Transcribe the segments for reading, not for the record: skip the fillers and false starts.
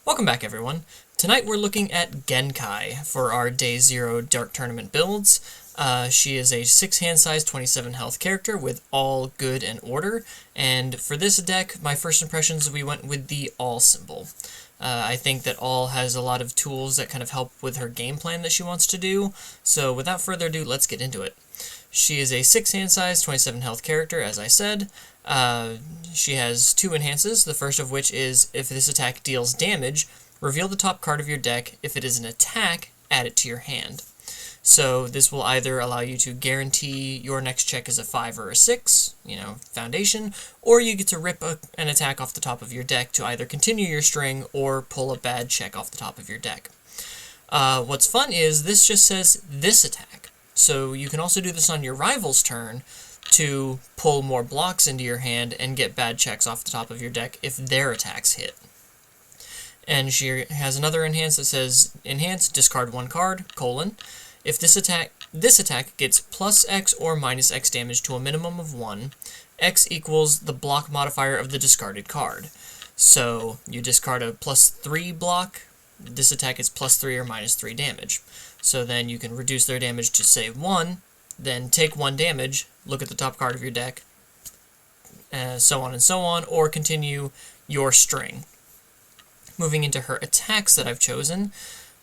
Welcome back, everyone. Tonight we're looking at Genkai for our Day 0 Dark Tournament builds. She is a 6 hand size, 27 health character with all good and order, and for this deck, my first impressions, we went with the all symbol. I think that all has a lot of tools that kind of help with her game plan that she wants to do, so without further ado, let's get into it. She is a 6 hand size, 27 health character, as I said. She has 2 enhances, the first of which is, if this attack deals damage, reveal the top card of your deck. If it is an attack, add it to your hand. So this will either allow you to guarantee your next check is a 5 or a 6, foundation, or you get to rip an attack off the top of your deck to either continue your string or pull a bad check off the top of your deck. What's fun is this just says this attack. So you can also do this on your rival's turn to pull more blocks into your hand and get bad checks off the top of your deck if their attacks hit. And she has another enhance that says, enhance, discard 1 card, : if this attack gets plus X or minus X damage to a minimum of 1, X equals the block modifier of the discarded card. So you discard a +3 block, this attack is +3 or -3 damage. So then you can reduce their damage to, say, 1, then take 1 damage, look at the top card of your deck, so on and so on, or continue your string. Moving into her attacks that I've chosen,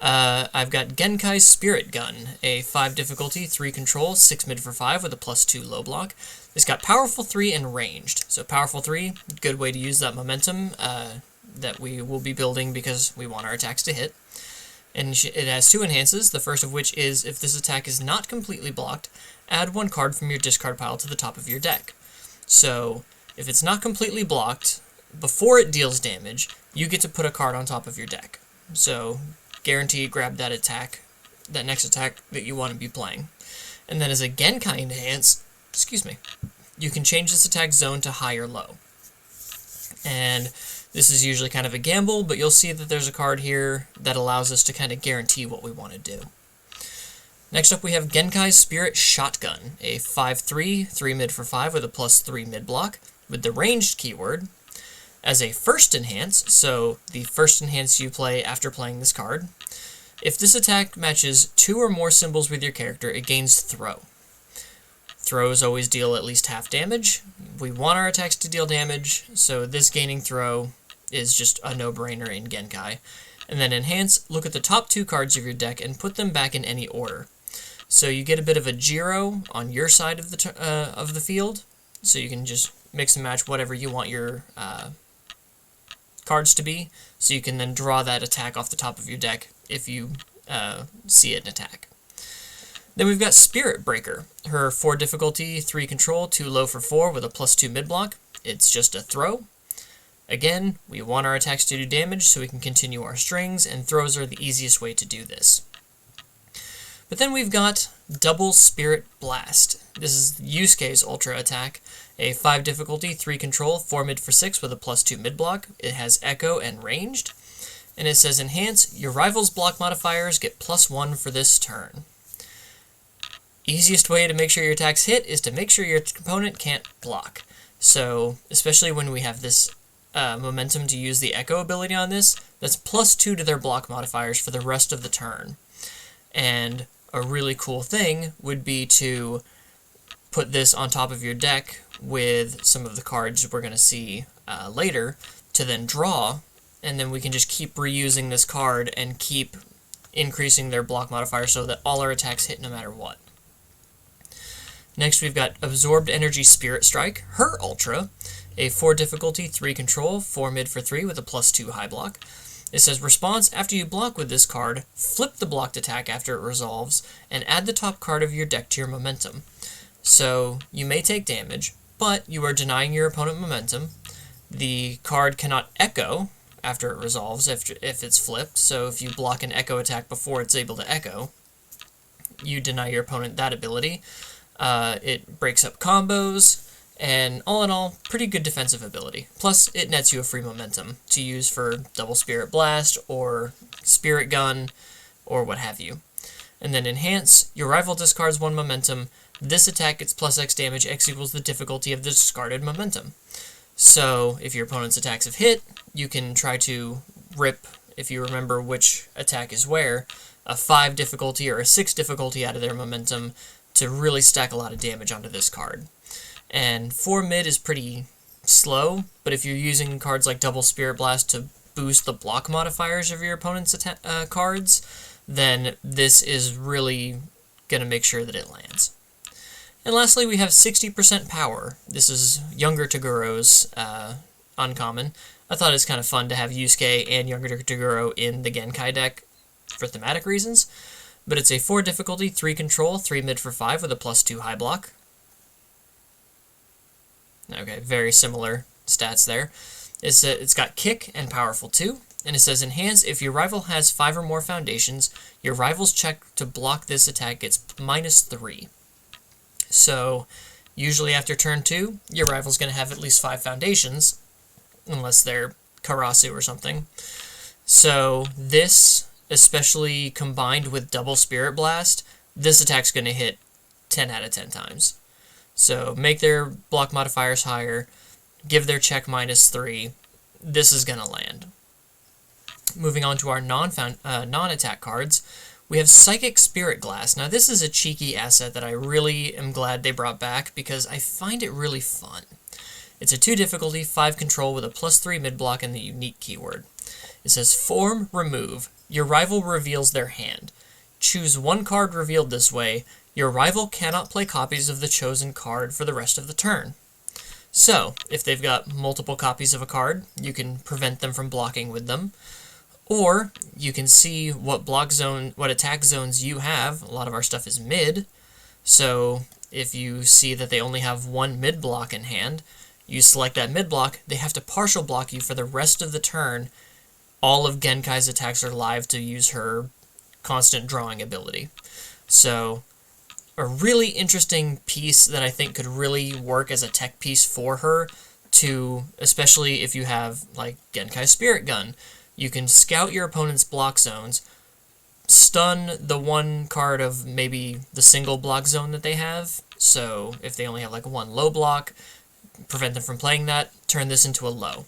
I've got Genkai's Spirit Gun, a 5 difficulty, 3 control, 6 mid for 5 with a +2 low block. It's got Powerful 3 and Ranged. So Powerful 3, good way to use that momentum that we will be building because we want our attacks to hit. And it has 2 enhances, the first of which is, if this attack is not completely blocked, add 1 card from your discard pile to the top of your deck. So, if it's not completely blocked, before it deals damage, you get to put a card on top of your deck. So, guarantee grab that attack, that next attack that you want to be playing. And then as a Genkai enhance, you can change this attack zone to high or low. And this is usually kind of a gamble, but you'll see that there's a card here that allows us to kind of guarantee what we want to do. Next up we have Genkai's Spirit Shotgun, a 5/3, 3 mid for 5 with a +3 mid block, with the ranged keyword. As a first enhance, so the first enhance you play after playing this card, if this attack matches 2 or more symbols with your character, it gains Throw. Throws always deal at least half damage. We want our attacks to deal damage, so this gaining Throw is just a no-brainer in Genkai. And then enhance, look at the top 2 cards of your deck and put them back in any order. So you get a bit of a Jiro on your side of the field, so you can just mix and match whatever you want your cards to be, so you can then draw that attack off the top of your deck if you see an attack. Then we've got Spirit Breaker, her 4 difficulty, 3 control, 2 low for 4 with a +2 mid block. It's just a throw. Again, we want our attacks to do damage so we can continue our strings, and throws are the easiest way to do this. But then we've got Double Spirit Blast. This is Yusuke's Ultra attack, a 5 difficulty, 3 control, 4 mid for 6 with a +2 mid block. It has Echo and Ranged. And it says enhance, your rival's block modifiers get +1 for this turn. Easiest way to make sure your attacks hit is to make sure your opponent can't block. So, especially when we have this momentum to use the Echo ability on this, that's +2 to their block modifiers for the rest of the turn. And a really cool thing would be to put this on top of your deck with some of the cards we're going to see later to then draw, and then we can just keep reusing this card and keep increasing their block modifier so that all our attacks hit no matter what. Next we've got Absorbed Energy Spirit Strike, her Ultra, a 4 difficulty, 3 control, 4 mid for 3 with a +2 high block. It says response, after you block with this card, flip the blocked attack after it resolves, and add the top card of your deck to your momentum. So you may take damage, but you are denying your opponent momentum. The card cannot echo after it resolves if it's flipped, so if you block an echo attack before it's able to echo, you deny your opponent that ability. It breaks up combos, and all in all, pretty good defensive ability. Plus, it nets you a free momentum to use for Double Spirit Blast, or Spirit Gun, or what have you. And then enhance, your rival discards 1 momentum. This attack gets +X damage, X equals the difficulty of the discarded momentum. So, if your opponent's attacks have hit, you can try to rip if you remember which attack is where, a 5 difficulty or a 6 difficulty out of their momentum to really stack a lot of damage onto this card. And 4 mid is pretty slow, but if you're using cards like Double Spirit Blast to boost the block modifiers of your opponent's cards, then this is really going to make sure that it lands. And lastly, we have 60% power. This is younger Toguro's uncommon. I thought it's kind of fun to have Yusuke and younger Toguro in the Genkai deck for thematic reasons. But it's a 4 difficulty, 3 control, 3 mid for 5 with a +2 high block. Okay, very similar stats there. It's got kick and powerful 2. And it says enhance, if your rival has 5 or more foundations, your rival's check to block this attack gets -3. So, usually after turn 2, your rival's going to have at least 5 foundations, unless they're Karasu or something. So, this, especially combined with Double Spirit Blast, this attack's going to hit 10 out of 10 times. So, make their block modifiers higher, give their check -3, this is going to land. Moving on to our non-attack cards, we have Psychic Spirit Glass. Now this is a cheeky asset that I really am glad they brought back because I find it really fun. It's a 2 difficulty, 5 control with a +3 mid block and the unique keyword. It says form remove. Your rival reveals their hand. Choose 1 card revealed this way. Your rival cannot play copies of the chosen card for the rest of the turn. So, if they've got multiple copies of a card, you can prevent them from blocking with them. Or, you can see what attack zones you have. A lot of our stuff is mid. So, if you see that they only have 1 mid block in hand, you select that mid block, they have to partial block you for the rest of the turn. All of Genkai's attacks are live to use her constant drawing ability. So, a really interesting piece that I think could really work as a tech piece for her, especially if you have, like, Genkai Spirit Gun. You can scout your opponent's block zones, stun the 1 card of maybe the single block zone that they have, so if they only have like 1 low block, prevent them from playing that, turn this into a low.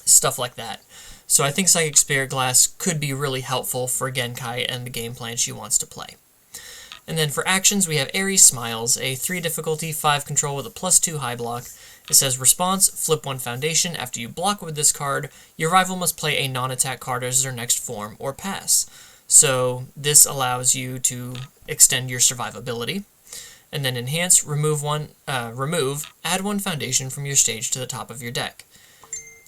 Stuff like that. So I think Psychic Spirit Glass could be really helpful for Genkai and the game plan she wants to play. And then for actions, we have Airy Smiles, a 3 difficulty, 5 control with a +2 high block. It says response, flip 1 foundation. After you block with this card, your rival must play a non-attack card as their next form or pass. So this allows you to extend your survivability. And then enhance, add 1 foundation from your stage to the top of your deck.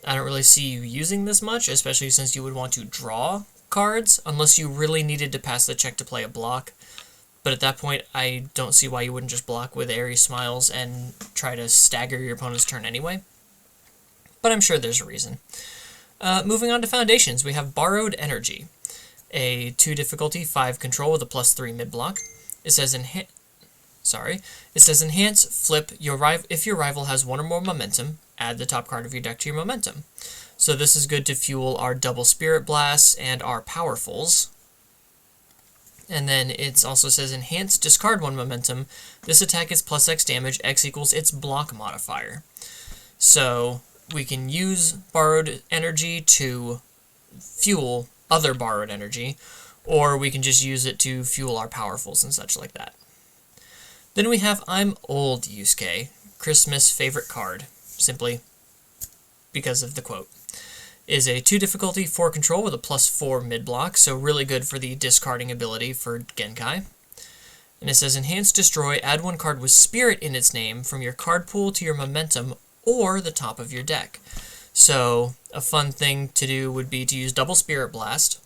I don't really see you using this much, especially since you would want to draw cards, unless you really needed to pass the check to play a block. But at that point, I don't see why you wouldn't just block with Airy Smiles and try to stagger your opponent's turn anyway. But I'm sure there's a reason. Moving on to foundations, we have Borrowed Energy. A 2 difficulty, 5 control with a +3 mid block. It says enhance, flip, if your rival has 1 or more momentum, add the top card of your deck to your momentum. So this is good to fuel our Double Spirit Blasts and our Powerfuls. And then it also says enhance, discard 1 momentum. This attack is +X damage, X equals its block modifier. So we can use Borrowed Energy to fuel other Borrowed Energy, or we can just use it to fuel our Powerfuls and such like that. Then we have I'm Old Yusuke, Christmas favorite card, simply because of the quote. Is a 2 difficulty, 4 control with a +4 mid block, so really good for the discarding ability for Genkai. And it says enhance, destroy, add 1 card with spirit in its name from your card pool to your momentum or the top of your deck. So a fun thing to do would be to use Double Spirit Blast,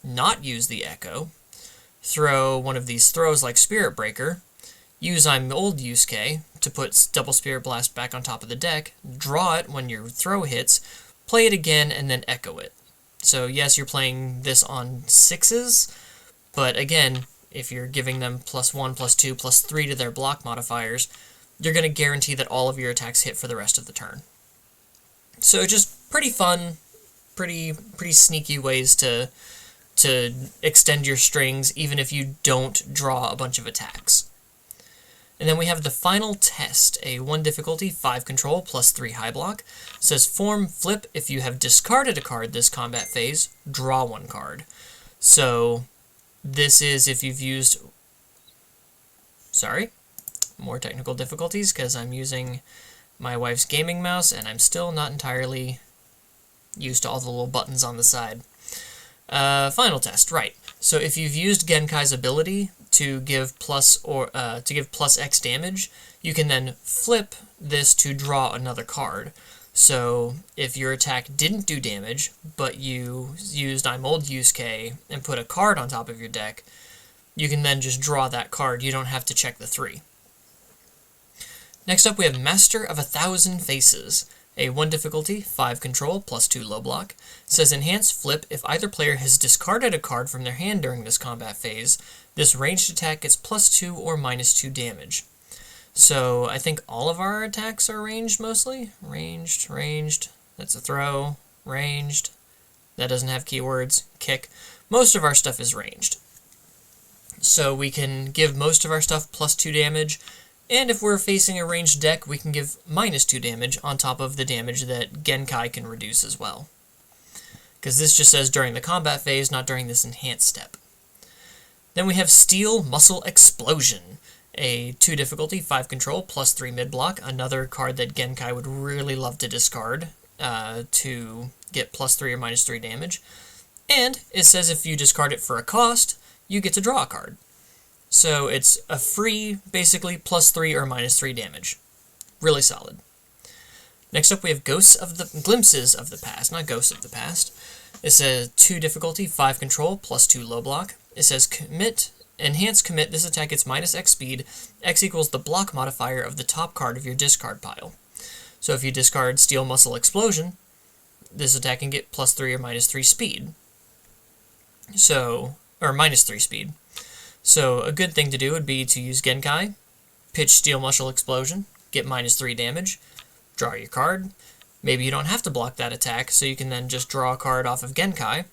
not use the Echo, throw one of these throws like Spirit Breaker, use I'm Old Yusuke to put Double Spirit Blast back on top of the deck, draw it when your throw hits, play it again, and then echo it. So yes, you're playing this on 6s, but again, if you're giving them +1, +2, +3 to their block modifiers, you're going to guarantee that all of your attacks hit for the rest of the turn. So just pretty fun, pretty sneaky ways to extend your strings, even if you don't draw a bunch of attacks. And then we have the final test, a 1 difficulty, 5 control, plus 3 high block. It says form flip. If you have discarded a card this combat phase, draw 1 card. So this is if you've used... Sorry, more technical difficulties because I'm using my wife's gaming mouse and I'm still not entirely used to all the little buttons on the side. Final test, right. So if you've used Genkai's ability to give plus X damage, you can then flip this to draw another card. So if your attack didn't do damage, but you used I'm Old Yusuke and put a card on top of your deck, you can then just draw that card. You don't have to check the 3. Next up we have Master of 1,000 Faces. A 1 difficulty, 5 control, plus 2 low block. It says enhance flip. If either player has discarded a card from their hand during this combat phase, this ranged attack gets plus 2 or minus 2 damage. So I think all of our attacks are ranged mostly. Ranged, that's a throw, ranged, that doesn't have keywords, kick. Most of our stuff is ranged. So we can give most of our stuff plus 2 damage, and if we're facing a ranged deck, we can give minus 2 damage on top of the damage that Genkai can reduce as well. Because this just says during the combat phase, not during this enhanced step. Then we have Steel Muscle Explosion. A 2 difficulty, 5 control, plus 3 mid-block. Another card that Genkai would really love to discard to get plus 3 or minus 3 damage. And it says if you discard it for a cost, you get to draw a card. So it's a free, basically, plus 3 or minus 3 damage. Really solid. Next up we have Glimpses of the Past, not Ghosts of the Past. It says 2 difficulty, 5 control, plus 2 low block. It says enhance commit, this attack gets minus X speed. X equals the block modifier of the top card of your discard pile. So if you discard Steel Muscle Explosion, this attack can get plus 3 or minus 3 speed. Or minus 3 speed. So a good thing to do would be to use Genkai, pitch Steel Muscle Explosion, get minus 3 damage, draw your card. Maybe you don't have to block that attack, so you can then just draw a card off of Genkai,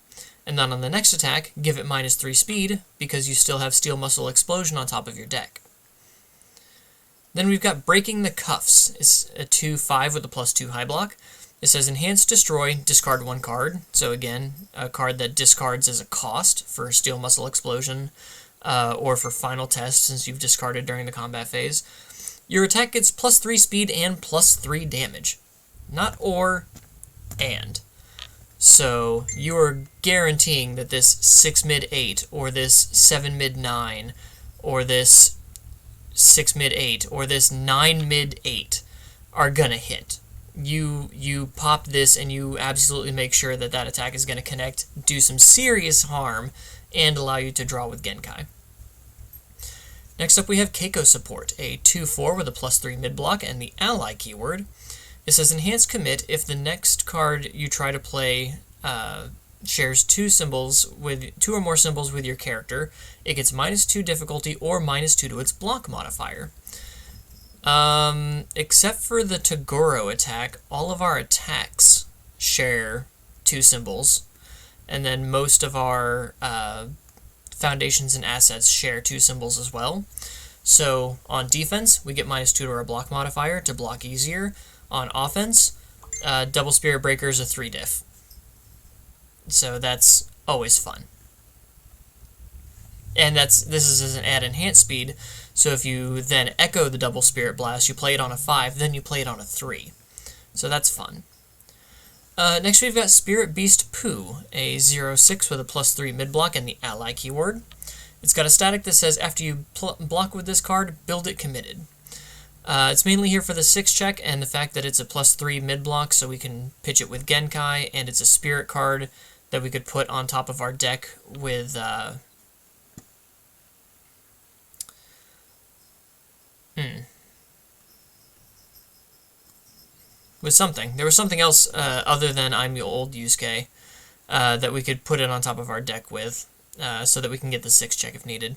and then on the next attack, give it minus 3 speed, because you still have Steel Muscle Explosion on top of your deck. Then we've got Breaking the Cuffs. It's a 2/5 with a plus 2 high block. It says enhance destroy, discard 1 card. So again, a card that discards as a cost for Steel Muscle Explosion, or for final test since you've discarded during the combat phase. Your attack gets plus 3 speed and plus 3 damage. Not or, and. So you are guaranteeing that this 6 mid 8, or this 7 mid 9, or this 6 mid 8, or this 9 mid 8 are gonna hit. You pop this and you absolutely make sure that that attack is gonna connect, do some serious harm, and allow you to draw with Genkai. Next up we have Keiko Support, a 2/4 with a plus 3 mid-block and the ally keyword. It says enhance commit if the next card you try to play shares 2 or more symbols with your character. It gets minus 2 difficulty or minus 2 to its block modifier. Except for the Toguro attack, all of our attacks share 2 symbols. And then most of our foundations and assets share 2 symbols as well. So on defense, we get minus 2 to our block modifier to block easier. On offense, Double Spirit Breaker is a 3 diff. So that's always fun. And this is as an add enhanced speed, so if you then echo the Double Spirit Blast, you play it on a 5, then you play it on a 3. So that's fun. Next we've got Spirit Beast Pooh, a 0/6 with a plus 3 mid-block and the ally keyword. It's got a static that says after you block with this card, build it committed. It's mainly here for the 6 check and the fact that it's a plus 3 mid-block, so we can pitch it with Genkai, and it's a spirit card that we could put on top of our deck with with something. There was something else other than I'm the Old Yusuke that we could put it on top of our deck with, so that we can get the 6 check if needed.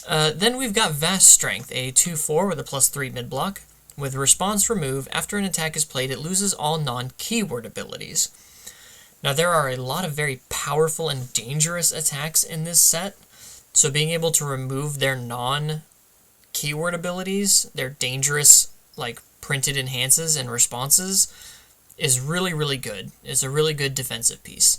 Then we've got Vast Strength, a 2/4 with a plus 3 mid-block. With response remove, after an attack is played, it loses all non-keyword abilities. Now there are a lot of very powerful and dangerous attacks in this set, so being able to remove their non keyword abilities, their dangerous, like, printed enhances and responses, is really, really good. It's a really good defensive piece.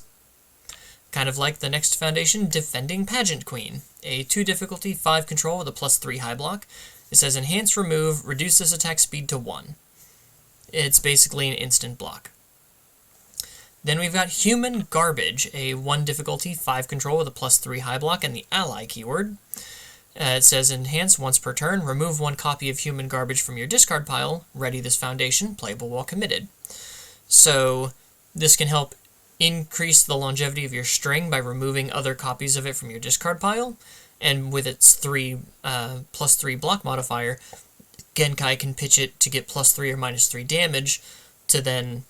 Kind of like the next foundation, Defending Pageant Queen. A 2 difficulty, 5 control with a +3 high block. It says Enhance Remove, reduce this attack speed to 1. It's basically an instant block. Then we've got Human Garbage, a 1 difficulty, 5 control with a +3 high block and the ally keyword. It says Enhance once per turn, remove 1 copy of Human Garbage from your discard pile, ready this foundation, playable while committed. So this can help increase the longevity of your string by removing other copies of it from your discard pile, and with its +3 block modifier, Genkai can pitch it to get +3 or -3 damage to then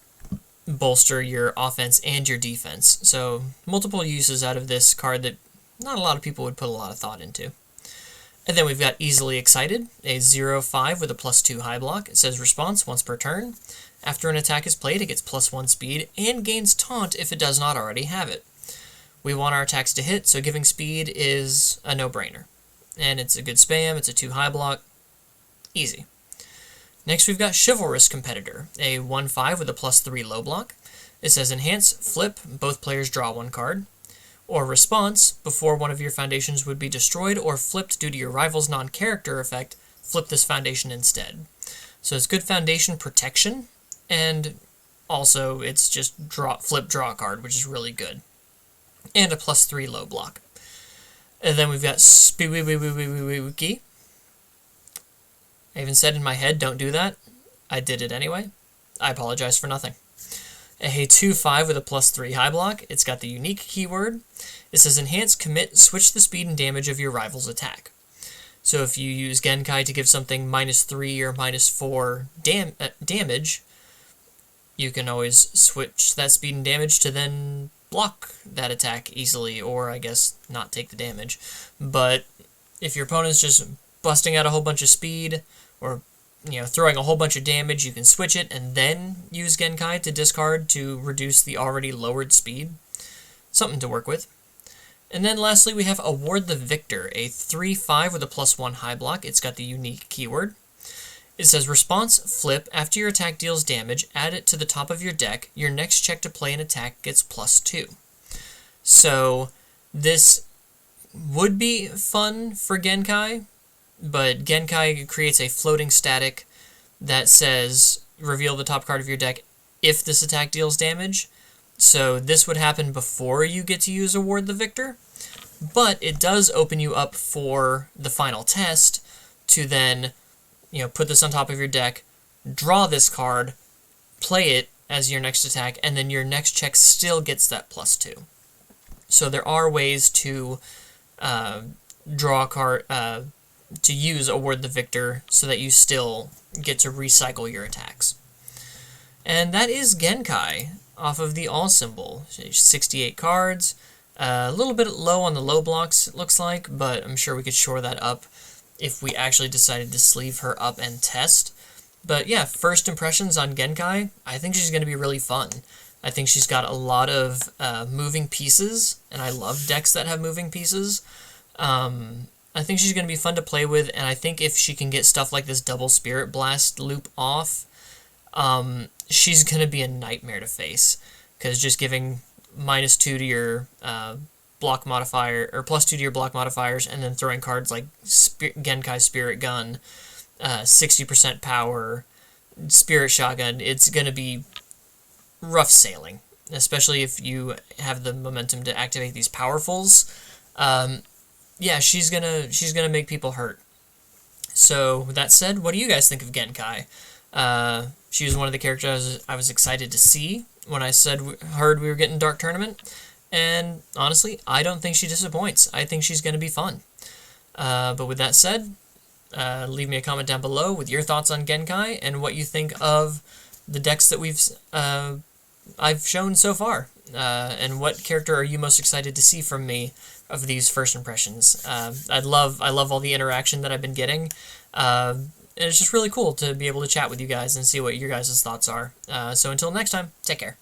bolster your offense and your defense. So multiple uses out of this card that not a lot of people would put a lot of thought into. And then we've got Easily Excited, a 0/5 with a +2 high block. It says response once per turn. After an attack is played, it gets +1 speed and gains taunt if it does not already have it. We want our attacks to hit, so giving speed is a no-brainer. And it's a good spam, it's a 2 high block, easy. Next we've got Chivalrous Competitor, a 1/5 with a +3 low block. It says Enhance, flip, both players draw 1 card. Or Response, before one of your foundations would be destroyed or flipped due to your rival's non-character effect, flip this foundation instead. So it's good foundation protection, and also it's just flip draw a card, which is really good. And a +3 low block. And then we've got Spooky. I even said in my head, don't do that. I did it anyway. I apologize for nothing. A 2/5 with a +3 high block. It's got the unique keyword. It says Enhance, commit, switch the speed and damage of your rival's attack. So if you use Genkai to give something -3 or -4 damage, you can always switch that speed and damage to then block that attack easily, or I guess not take the damage. But if your opponent's just busting out a whole bunch of speed, or throwing a whole bunch of damage, you can switch it and then use Genkai to discard to reduce the already lowered speed. Something to work with. And then lastly we have Award the Victor, a 3/5 with a +1 high block. It's got the unique keyword. It says response, flip, after your attack deals damage, add it to the top of your deck. Your next check to play an attack gets +2. So this would be fun for Genkai, but Genkai creates a floating static that says reveal the top card of your deck if this attack deals damage. So this would happen before you get to use Award the Victor, but it does open you up for the final test to then put this on top of your deck, draw this card, play it as your next attack, and then your next check still gets that +2. So there are ways to draw a card, to use Award the Victor so that you still get to recycle your attacks. And that is Genkai off of the All symbol. 68 cards, a little bit low on the low blocks it looks like, but I'm sure we could shore that up if we actually decided to sleeve her up and test. But yeah, first impressions on Genkai, I think she's going to be really fun. I think she's got a lot of moving pieces, and I love decks that have moving pieces. I think she's going to be fun to play with, and I think if she can get stuff like this double Spirit Blast loop off, she's going to be a nightmare to face, because just giving -2 to your block modifier, or +2 to your block modifiers, and then throwing cards like Genkai Spirit Gun, 60% power, Spirit Shotgun, it's going to be rough sailing, especially if you have the momentum to activate these powerfuls. Yeah, she's gonna make people hurt. So with that said, what do you guys think of Genkai? She was one of the characters I was excited to see when I heard we were getting Dark Tournament, and honestly, I don't think she disappoints. I think she's gonna be fun. But with that said, leave me a comment down below with your thoughts on Genkai and what you think of the decks that I've shown so far, and what character are you most excited to see from me of these first impressions. I love all the interaction that I've been getting, and it's just really cool to be able to chat with you guys and see what your guys' thoughts are. So until next time, take care.